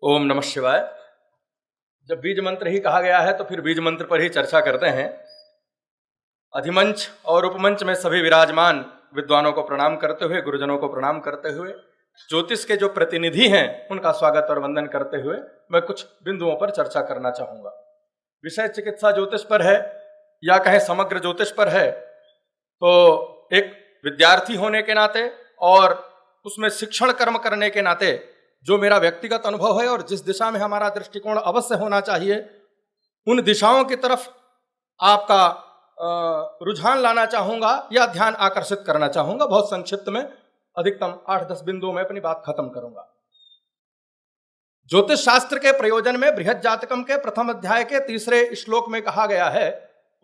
ओम नमः शिवाय। जब बीज मंत्र ही कहा गया है तो फिर बीज मंत्र पर ही चर्चा करते हैं। अधिमंच और उपमंच में सभी विराजमान विद्वानों को प्रणाम करते हुए, गुरुजनों को प्रणाम करते हुए, ज्योतिष के जो प्रतिनिधि हैं उनका स्वागत और वंदन करते हुए मैं कुछ बिंदुओं पर चर्चा करना चाहूंगा। विषय चिकित्सा ज्योतिष पर है या कहें समग्र ज्योतिष पर है, तो एक विद्यार्थी होने के नाते और उसमें शिक्षण कर्म करने के नाते जो मेरा व्यक्तिगत अनुभव है और जिस दिशा में हमारा दृष्टिकोण अवश्य होना चाहिए, उन दिशाओं की तरफ आपका रुझान लाना चाहूंगा या ध्यान आकर्षित करना चाहूंगा। बहुत संक्षिप्त में अधिकतम 8-10 बिंदुओं में अपनी बात खत्म करूंगा। ज्योतिष शास्त्र के प्रयोजन में बृहद जातकम के प्रथम अध्याय के 3 श्लोक में कहा गया है,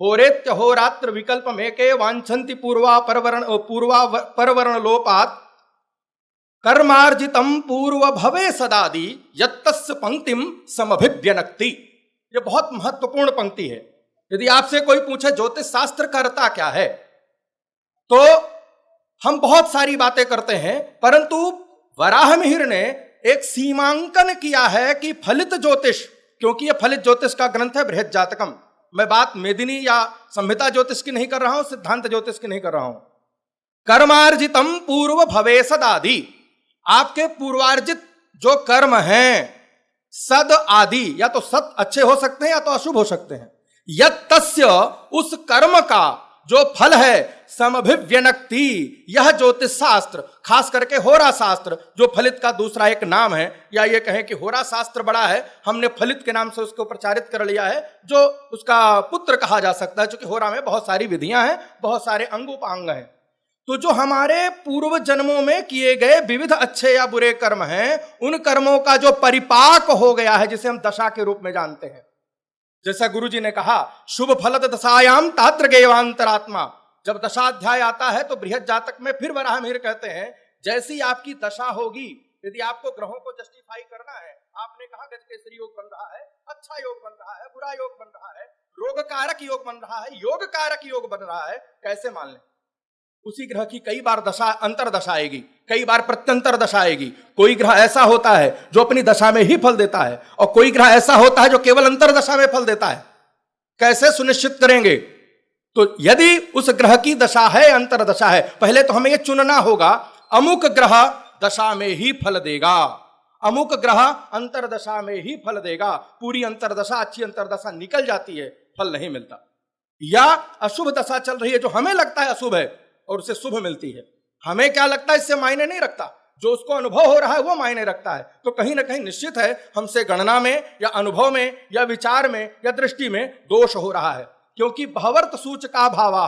होरेत्य होरात्र विकल्प मेके वांछन्ति पूर्वा परवर्ण लोपात कर्मार्जितम पूर्व भवे सदादि यत्तस्य पंक्तिम समभिव्यनक्ति। यह बहुत महत्वपूर्ण पंक्ति है। यदि आपसे कोई पूछे ज्योतिष शास्त्र करता क्या है, तो हम बहुत सारी बातें करते हैं, परंतु वराह मिहिर ने एक सीमांकन किया है कि फलित ज्योतिष, क्योंकि यह फलित ज्योतिष का ग्रंथ है बृहद जातकम। मैं बात मेदिनी या संहिता ज्योतिष की नहीं कर रहा हूं, सिद्धांत ज्योतिष की नहीं कर रहा हूं। कर्मार्जितम पूर्व भवे सदादि, आपके पूर्वार्जित जो कर्म हैं सद आदि, या तो सत अच्छे हो सकते हैं या तो अशुभ हो सकते हैं, यत्तस्य उस कर्म का जो फल है समभिव्यनक्ति, यह ज्योतिष शास्त्र, खास करके होरा शास्त्र जो फलित का दूसरा एक नाम है, या ये कहें कि होरा शास्त्र बड़ा है, हमने फलित के नाम से उसको प्रचारित कर लिया है, जो उसका पुत्र कहा जा सकता है, क्योंकि होरा में बहुत सारी विधियां हैं, बहुत सारे अंग उपांग हैं। तो जो हमारे पूर्व जन्मों में किए गए विविध अच्छे या बुरे कर्म हैं, उन कर्मों का जो परिपाक हो गया है, जिसे हम दशा के रूप में जानते हैं, जैसा गुरुजी ने कहा, शुभ फलद दशायाम तात्र गेवांतरात्मा। जब दशाध्याय आता है तो बृहद जातक में फिर वराह मिहिर कहते हैं, जैसी आपकी दशा होगी, यदि आपको ग्रहों को जस्टिफाई करना है, आपने कहा गजकेसरी योग बन रहा है, अच्छा योग बन रहा है, बुरा योग बन रहा है, रोग कारक योग बन रहा है, योग कारक योग बन रहा है, कैसे मान लें? उसी ग्रह की कई बार दशा अंतर दशा आएगी, कई बार प्रत्यंतर दशा आएगी। कोई ग्रह ऐसा होता है जो अपनी दशा में ही फल देता है, और कोई ग्रह ऐसा होता है जो केवल अंतर दशा में फल देता है। कैसे सुनिश्चित करेंगे? तो यदि उस ग्रह की दशा है, अंतर दशा है, पहले तो हमें यह चुनना होगा, अमुक ग्रह दशा में ही फल देगा, अमुक ग्रह अंतर दशा में ही फल देगा। पूरी अंतर दशा, अच्छी अंतर दशा निकल जाती है, फल नहीं मिलता। या अशुभ दशा चल रही है, जो हमें लगता है अशुभ है और उसे शुभ मिलती है, हमें क्या लगता है इससे मायने नहीं रखता, जो उसको अनुभव हो रहा है वो मायने रखता है। तो कहीं ना कहीं निश्चित है हमसे गणना में या अनुभव में या विचार में या दृष्टि में दोष हो रहा है, क्योंकि भवर्त सूचका भावा,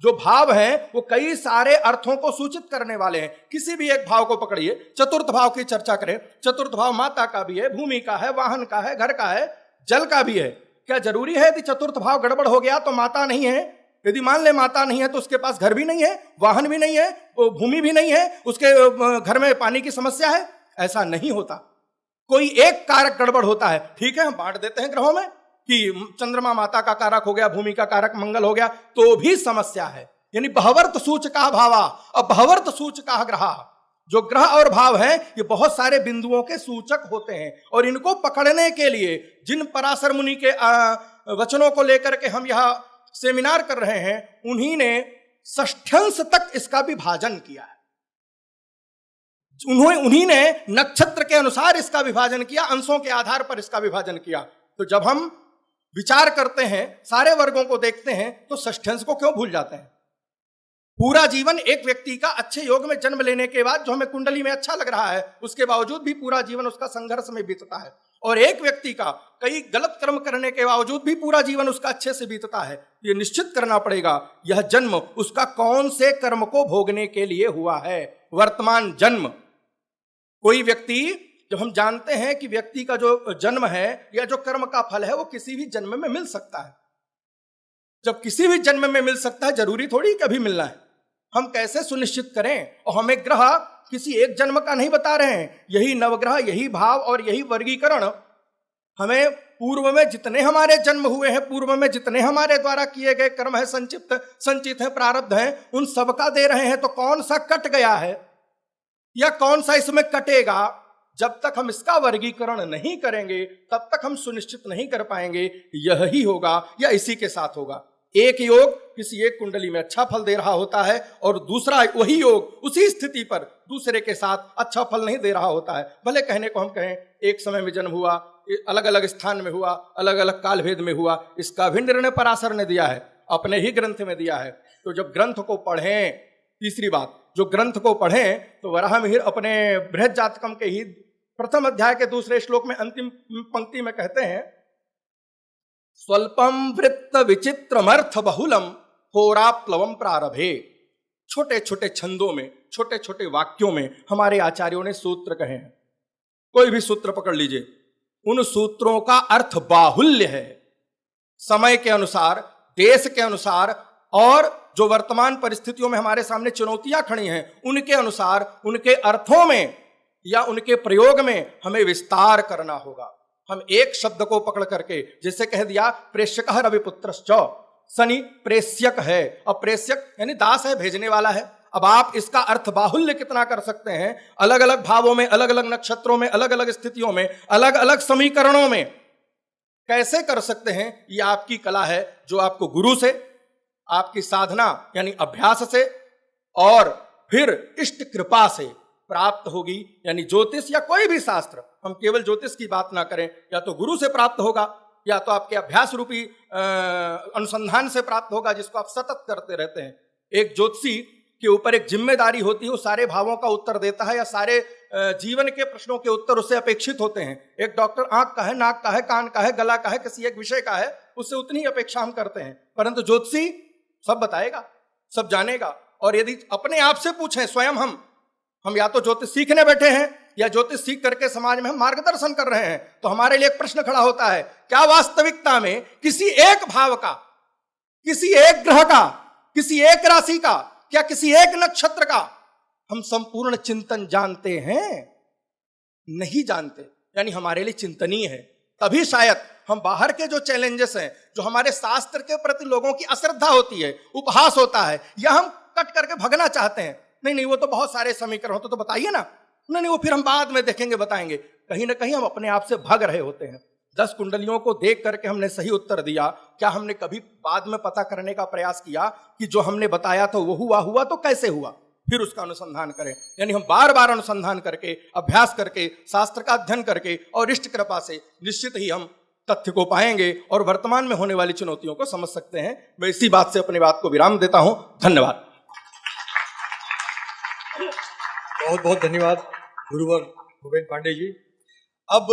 जो भाव हैं वो कई सारे अर्थों को सूचित करने वाले हैं। किसी भी एक भाव को पकड़िए, चतुर्थ भाव की चर्चा करें, चतुर्थ भाव माता का भी है, भूमि का है, वाहन का है, घर का है, जल का भी है। क्या जरूरी है यदि चतुर्थ भाव गड़बड़ हो गया तो माता नहीं है? यदि मान ले माता नहीं है तो उसके पास घर भी नहीं है, वाहन भी नहीं है, भूमि भी नहीं है, उसके घर में पानी की समस्या है? ऐसा नहीं होता। कोई एक कारक गड़बड़ होता है, ठीक है, हम बांट देते हैं ग्रहों में कि चंद्रमा माता का कारक हो गया, भूमि का कारक मंगल हो गया, तो भी समस्या है। यानी बहवर्त सूचका भावा और बहवर्त सूचका ग्रह, जो ग्रह और भाव हैं ये बहुत सारे बिंदुओं के सूचक होते हैं, और इनको पकड़ने के लिए जिन पराशर मुनि के वचनों को लेकर के हम यह सेमिनार कर रहे हैं, उन्हीं ने षष्ठ्यंश तक इसका विभाजन किया है। उन्हीं ने नक्षत्र के अनुसार इसका विभाजन किया, अंशों के आधार पर इसका विभाजन किया। तो जब हम विचार करते हैं, सारे वर्गों को देखते हैं, तो षष्ठ्यंश को क्यों भूल जाते हैं? पूरा जीवन एक व्यक्ति का अच्छे योग में जन्म लेने के बाद जो हमें कुंडली में अच्छा लग रहा है, उसके बावजूद भी पूरा जीवन उसका संघर्ष में बीतता है, और एक व्यक्ति का कई गलत कर्म करने के बावजूद भी पूरा जीवन उसका अच्छे से बीतता है। ये निश्चित करना पड़ेगा यह जन्म उसका कौन से कर्म को भोगने के लिए हुआ है, वर्तमान जन्म। कोई व्यक्ति, जब हम जानते हैं कि व्यक्ति का जो जन्म है या जो कर्म का फल है वो किसी भी जन्म में मिल सकता है, जब किसी भी जन्म में मिल सकता है, जरूरी थोड़ी कभी मिलना है। हम कैसे सुनिश्चित करें? और हमें ग्रह किसी एक जन्म का नहीं बता रहे हैं, यही नवग्रह, यही भाव और यही वर्गीकरण हमें पूर्व में जितने हमारे जन्म हुए हैं, पूर्व में जितने हमारे द्वारा किए गए कर्म है, संचित है, प्रारब्ध है, उन सबका दे रहे हैं। तो कौन सा कट गया है या कौन सा इसमें कटेगा, जब तक हम इसका वर्गीकरण नहीं करेंगे तब तक हम सुनिश्चित नहीं कर पाएंगे यही होगा या इसी के साथ होगा। एक योग किसी एक कुंडली में अच्छा फल दे रहा होता है और दूसरा वही योग उसी स्थिति पर दूसरे के साथ अच्छा फल नहीं दे रहा होता है। भले कहने को हम कहें एक समय में जन्म हुआ, अलग अलग स्थान में हुआ, अलग अलग काल भेद में हुआ, इसका भी निर्णय पराशर ने दिया है, अपने ही ग्रंथ में दिया है। तो जब ग्रंथ को पढ़ें, तीसरी बात, जो ग्रंथ को पढ़ें तो वराहमिहिर अपने बृहद जातकम के ही प्रथम अध्याय के दूसरे श्लोक में अंतिम पंक्ति में कहते हैं, स्वल्पम वृत्त विचित्रमर्थ बहुलम होराप्लवम प्रारभे। छोटे छोटे छंदों में, छोटे छोटे वाक्यों में हमारे आचार्यों ने सूत्र कहे हैं। कोई भी सूत्र पकड़ लीजिए, उन सूत्रों का अर्थ बाहुल्य है। समय के अनुसार, देश के अनुसार और जो वर्तमान परिस्थितियों में हमारे सामने चुनौतियां खड़ी हैं उनके अनुसार, उनके अर्थों में या उनके प्रयोग में हमें विस्तार करना होगा। हम एक शब्द को पकड़ करके, जैसे कह दिया प्रेष्यकः रविपुत्रश्च, शनि प्रेष्यक है, अब प्रेष्यक यानी दास है, भेजने वाला है। अब आप इसका अर्थ बाहुल्य कितना कर सकते हैं, अलग अलग भावों में, अलग अलग नक्षत्रों में, अलग अलग स्थितियों में, अलग अलग समीकरणों में कैसे कर सकते हैं, ये आपकी कला है, जो आपको गुरु से, आपकी साधना यानी अभ्यास से और फिर इष्ट कृपा से प्राप्त होगी। यानी ज्योतिष या कोई भी शास्त्र, हम केवल ज्योतिष की बात ना करें, या तो गुरु से प्राप्त होगा या तो आपके अभ्यास रूपी अनुसंधान से प्राप्त होगा, जिसको आप सतत करते रहते हैं। एक ज्योतिषी के ऊपर एक जिम्मेदारी होती है, वो सारे भावों का उत्तर देता है या सारे जीवन के प्रश्नों के उत्तर उससे अपेक्षित होते हैं। एक डॉक्टर आंख का है, नाक का है, कान का है, गला का है, किसी एक विषय का है, उससे उतनी ही अपेक्षा हम करते हैं। परंतु ज्योतिषी सब बताएगा, सब जानेगा। और यदि अपने आप से पूछें, स्वयं हम या तो ज्योतिष सीखने बैठे हैं या ज्योतिष सीख करके समाज में हम मार्गदर्शन कर रहे हैं, तो हमारे लिए एक प्रश्न खड़ा होता है, क्या वास्तविकता में किसी एक भाव का, किसी एक ग्रह का, किसी एक राशि का, क्या किसी एक नक्षत्र का हम संपूर्ण चिंतन जानते हैं? नहीं जानते। यानी हमारे लिए चिंतनीय है। तभी शायद हम बाहर के जो चैलेंजेस हैं, जो हमारे शास्त्र के प्रति लोगों की अश्रद्धा होती है, उपहास होता है, या हम कट करके भगना चाहते हैं, नहीं वो तो बहुत सारे समीकरण होते तो बताइए ना, नहीं वो फिर हम बाद में देखेंगे, बताएंगे, कहीं ना कहीं हम अपने आप से भाग रहे होते हैं। 10 कुंडलियों को देख करके हमने सही उत्तर दिया, क्या हमने कभी बाद में पता करने का प्रयास किया कि जो हमने बताया था वो हुआ तो कैसे हुआ, फिर उसका अनुसंधान करें। यानी हम बार बार अनुसंधान करके, अभ्यास करके, शास्त्र का अध्ययन करके और इष्ट कृपा से निश्चित ही हम तथ्य को पाएंगे और वर्तमान में होने वाली चुनौतियों को समझ सकते हैं। मैं इसी बात से अपनी बात को विराम देता हूं। धन्यवाद। बहुत बहुत धन्यवाद गुरुवर भूपेन पांडे जी। अब